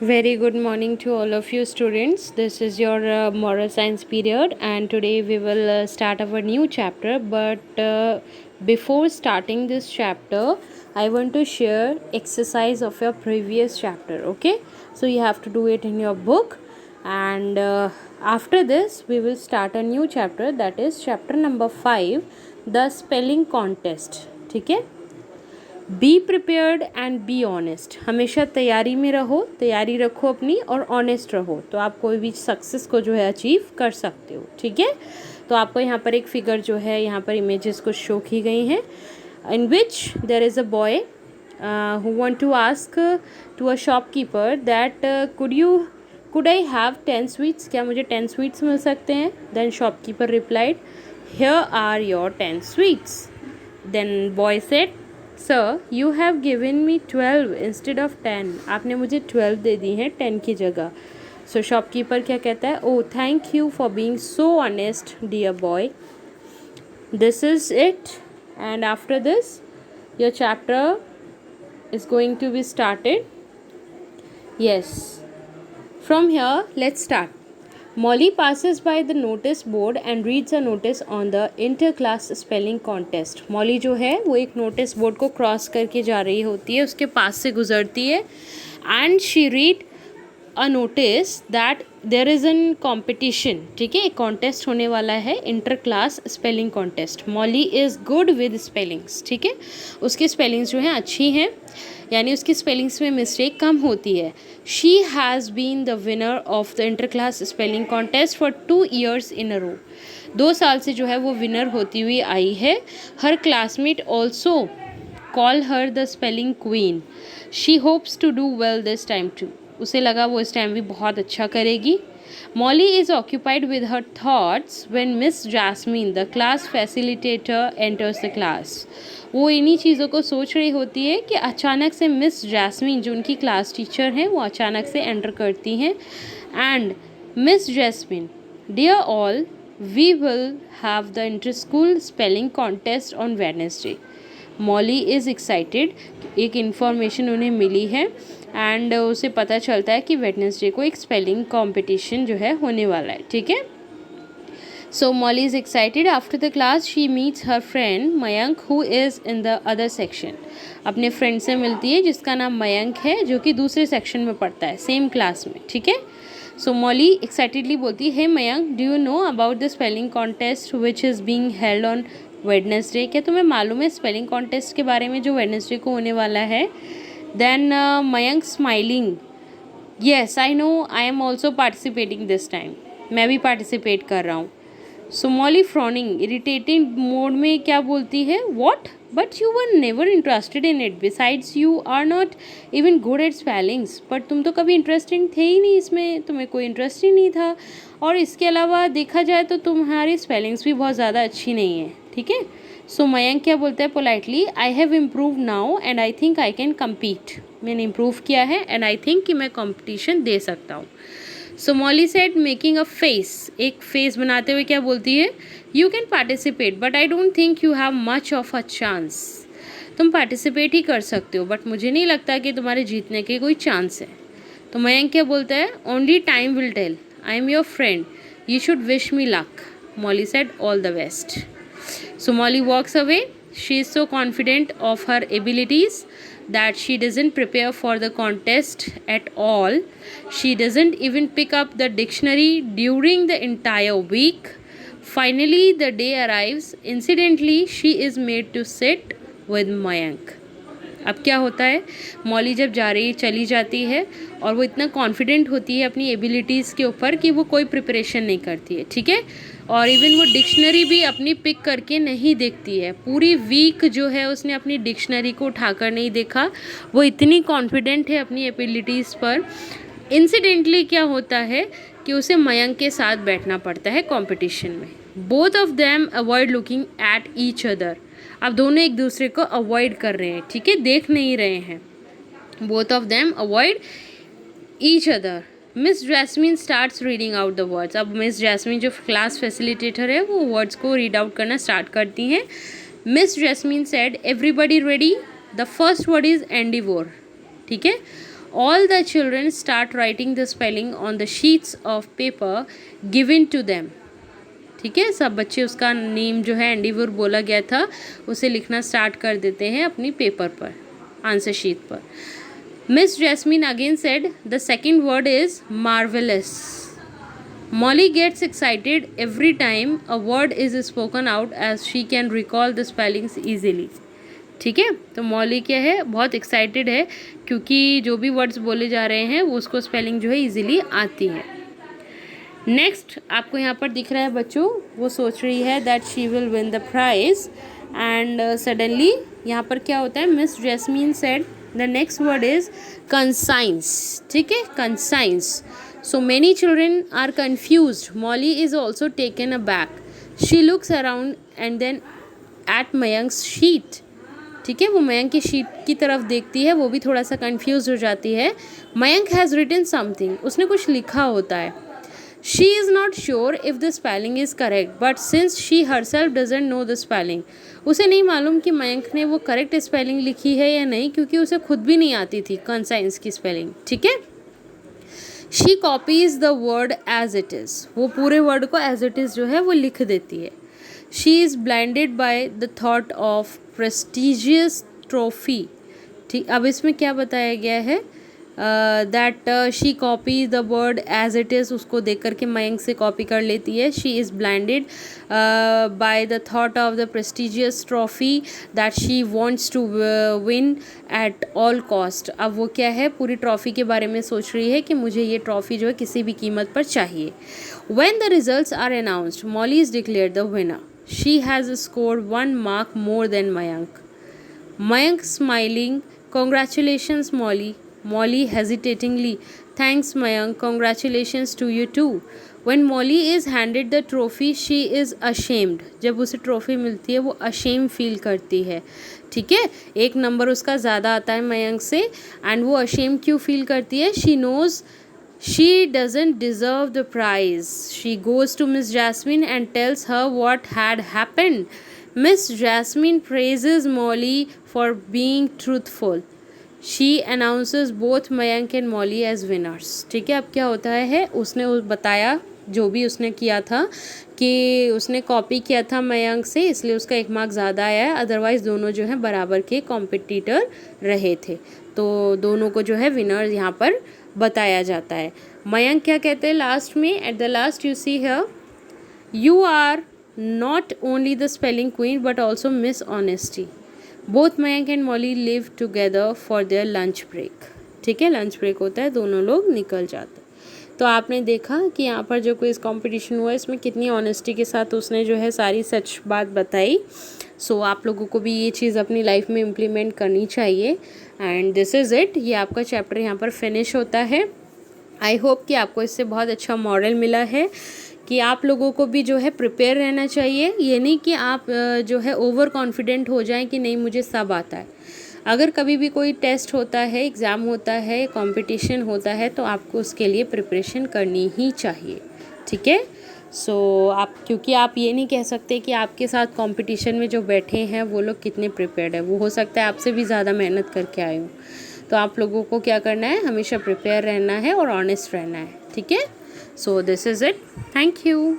Very good morning to all of you students. This is your moral science period and today we will start our new chapter. But before starting this chapter, I want to share exercise of your previous chapter. Okay, so you have to do it in your book and after this we will start a new chapter, that is chapter number 5, the spelling contest. ठीक है, be prepared and be honest. हमेशा तैयारी में रहो, तैयारी रखो अपनी और ऑनेस्ट रहो, तो आप कोई भी सक्सेस को जो है अचीव कर सकते हो। ठीक है, तो आपको यहाँ पर एक फिगर जो है, यहाँ पर इमेजेस कुछ शो की गई हैं, in which there is a boy who want to ask to a shopkeeper that could I have 10 sweets, क्या मुझे 10 sweets मिल सकते हैं? Then shopkeeper replied, here are your 10 sweets. Then boy said, sir you have given me 12 instead of 10, आपने मुझे 12 दे दी हैं 10 की जगह। सो shopkeeper क्या कहता है, oh thank you for being so honest dear boy, this is it and after this your chapter is going to be started. Yes, from here let's start. Molly passes by the notice board and reads a notice on the inter-class spelling contest. Molly जो है वो एक notice board को cross करके जा रही होती है, उसके पास से गुजरती है and she read a notice that there is an competition. ठीक है, एक contest होने वाला है, inter-class spelling contest. Molly is good with spellings. ठीक है, उसकी spellings जो हैं अच्छी हैं, यानी उसकी स्पेलिंग्स में मिस्टेक कम होती है। She has been the winner of the inter class spelling contest for 2 years in a row. 2 साल से जो है वो विनर होती हुई आई है। Her classmate also call her the spelling queen. She hopes to do well this time too. उसे लगा वो इस टाइम भी बहुत अच्छा करेगी। Molly is occupied with her thoughts when Miss Jasmine, the class facilitator, enters the class. वो इन्हीं चीज़ों को सोच रही होती है कि अचानक से मिस जैस्मीन जो उनकी क्लास टीचर हैं वो अचानक से एंटर करती हैं and Miss Jasmine, dear all, we will have the inter school spelling contest on Wednesday. Molly is excited, एक इन्फॉर्मेशन उन्हें मिली है एंड उसे पता चलता है कि वेडनेसडे को एक स्पेलिंग कॉम्पिटिशन जो है होने वाला है। ठीक है, so Molly is excited. After the class she meets her friend Mayank who is in the other section. अपने फ्रेंड से मिलती है जिसका नाम मयंक है, जो कि दूसरे सेक्शन में पढ़ता है, सेम क्लास में। ठीक है, सो मॉली एक्साइटेडली बोलती है, Mayank, do you know about the spelling contest which is being held on Wednesday? क्या तुम्हें मालूम है स्पेलिंग कॉन्टेस्ट के बारे में जो वेडनेसडे को होने वाला है? Then Mayank smiling, yes I know, I am also participating this time, मैं भी पार्टिसिपेट कर रहा हूँ। So Molly frowning, irritating mode में क्या बोलती है, what, but you were never interested in it, besides you are not even good at spellings. पर तुम तो कभी इंटरेस्टेड थे ही नहीं इसमें, तुम्हें कोई इंटरेस्ट ही नहीं था, और इसके अलावा देखा जाए तो तुम्हारी स्पेलिंग्स भी बहुत ज़्यादा अच्छी नहीं है। ठीक है, सो मयंक क्या बोलता है politely, I have improve now and I think I can compete. मैंने इम्प्रूव किया है एंड आई थिंक कि मैं कॉम्पिटिशन दे सकता हूँ। So Molly said making a face, एक फेस बनाते हुए क्या बोलती है, you can participate but I don't think you have much of a chance. तुम पार्टिसिपेट ही कर सकते हो बट मुझे नहीं लगता कि तुम्हारे जीतने के कोई चांस है। तो मयंक क्या बोलता है, only time will tell, I am your friend, you should wish me luck. Molly said all the best. So Molly walks away. She is so confident of her abilities that she doesn't prepare for the contest at all. She doesn't even pick up the dictionary during the entire week. Finally, the day arrives. Incidentally, she is made to sit with Mayank. अब क्या होता है, Molly जब चली जाती है और वो इतना कॉन्फिडेंट होती है अपनी एबिलिटीज़ के ऊपर कि वो कोई प्रिपरेशन नहीं करती है। ठीक है, और इवन वो डिक्शनरी भी अपनी पिक करके नहीं देखती है। पूरी वीक जो है उसने अपनी डिक्शनरी को उठाकर नहीं देखा, वो इतनी कॉन्फिडेंट है अपनी एबिलिटीज़ पर। इंसिडेंटली क्या होता है कि उसे मयंक के साथ बैठना पड़ता है कंपटीशन में। Both of them avoid looking at each other. अब दोनों एक दूसरे को अवॉइड कर रहे हैं, ठीक है, देख नहीं रहे हैं। Both of them avoid each other. Miss jasmine starts reading out the words. अब मिस जैस्मीन जो क्लास फैसिलिटेटर है वो वर्ड्स को रीड आउट करना स्टार्ट करती हैं। Miss Jasmine said, everybody ready, the first word is endeavour. ठीक है, All the children start writing the spelling on the sheets of paper given to them. ठीक है, सब बच्चे उसका नेम जो है एंडीवर बोला गया था उसे लिखना स्टार्ट कर देते हैं अपनी पेपर पर, आंसर शीट पर. Miss jasmine again said the second word is marvellous. Molly gets excited every time a word is spoken out as she can recall the spellings easily. ठीक है, तो मॉली क्या है, बहुत एक्साइटेड है क्योंकि जो भी वर्ड्स बोले जा रहे हैं वो उसको स्पेलिंग जो है इजीली आती है. नेक्स्ट आपको यहाँ पर दिख रहा है बच्चों, वो सोच रही है that she will win the prize and suddenly यहाँ पर क्या होता है, Miss Jasmine said the next word is conscience. ठीक है, conscience. So many children are confused. Molly is also taken aback. She looks around and then at Mayank's sheet. ठीक है, वो मयंक की शीट की तरफ देखती है, वो भी थोड़ा सा कंफ्यूज हो जाती है. मयंक हैज़ रिटन समथिंग, उसने कुछ लिखा होता है. She is not sure if the spelling is correct, but since she herself doesn't know the spelling, उसे नहीं मालूम कि मयंक ने वो करेक्ट स्पेलिंग लिखी है या नहीं, क्योंकि उसे खुद भी नहीं आती थी कंसाइंस की स्पेलिंग. ठीक है, she copies the word as it is, वो पूरे वर्ड को एज इट इज़ जो है वो लिख देती है. She is blinded by the thought of prestigious trophy. ठीक, अब इसमें क्या बताया गया है, that she copy the word as it is, उसको देख करके मयंक से कॉपी कर लेती है. She is blinded by the thought of the prestigious trophy that she wants to win at all cost. अब वो क्या है, पूरी ट्रॉफ़ी के बारे में सोच रही है कि मुझे ये ट्रॉफ़ी जो है किसी भी कीमत पर चाहिए. When the results are announced, Molly is declared the winner. She has scored 1 mark more than Mayank. Mayank smiling, congratulations Molly. Molly hesitatingly, thanks Mayank, congratulations to you too. When Molly is handed the trophy, she is ashamed. जब उसे trophy मिलती है वो ashamed feel करती है. ठीक है, 1 number उसका ज़्यादा आता है मयंक से, एंड वो ashamed क्यों फील करती है, she knows she doesn't deserve the prize. She goes to Miss Jasmine and tells her what had happened. Miss Jasmine praises Molly for being truthful. She announces both Mayank and Molly as winners. ठीक है, अब क्या होता है, उसने बताया जो भी उसने किया था कि उसने कॉपी किया था मयंक से, इसलिए उसका 1 मार्क ज़्यादा आया है, अदरवाइज़ दोनों जो है बराबर के कॉम्पिटिटर रहे थे. तो दोनों को जो है विनर यहाँ पर बताया जाता है. मयंक क्या कहते हैं लास्ट में, at the last you see here, you are not only the spelling queen but also Miss Honesty. Both Mayank and Molly live together for their lunch break. ठीक है, लंच ब्रेक होता है, दोनों लोग निकल जाते हैं. तो आपने देखा कि यहाँ पर जो क्विज़ कंपटीशन हुआ इसमें कितनी ऑनेस्टी के साथ उसने जो है सारी सच बात बताई. सो आप लोगों को भी ये चीज़ अपनी लाइफ में इम्प्लीमेंट करनी चाहिए. एंड दिस इज़ इट, ये आपका चैप्टर यहाँ पर फिनिश होता है. आई होप कि आपको इससे बहुत अच्छा मॉरल मिला है कि आप लोगों को भी जो है प्रिपेयर रहना चाहिए. ये नहीं कि आप जो है ओवर कॉन्फिडेंट हो जाएं कि नहीं मुझे सब आता है. अगर कभी भी कोई टेस्ट होता है, एग्ज़ाम होता है, कंपटीशन होता है, तो आपको उसके लिए प्रिपरेशन करनी ही चाहिए. ठीक है, सो आप, क्योंकि आप ये नहीं कह सकते कि आपके साथ कंपटीशन में जो बैठे हैं वो लोग कितने प्रिपेयर्ड है. वो हो सकता है आपसे भी ज़्यादा मेहनत करके आए हों. तो आप लोगों को क्या करना है, हमेशा प्रिपेयर रहना है और ऑनेस्ट रहना है. ठीक है, so this is it. Thank you.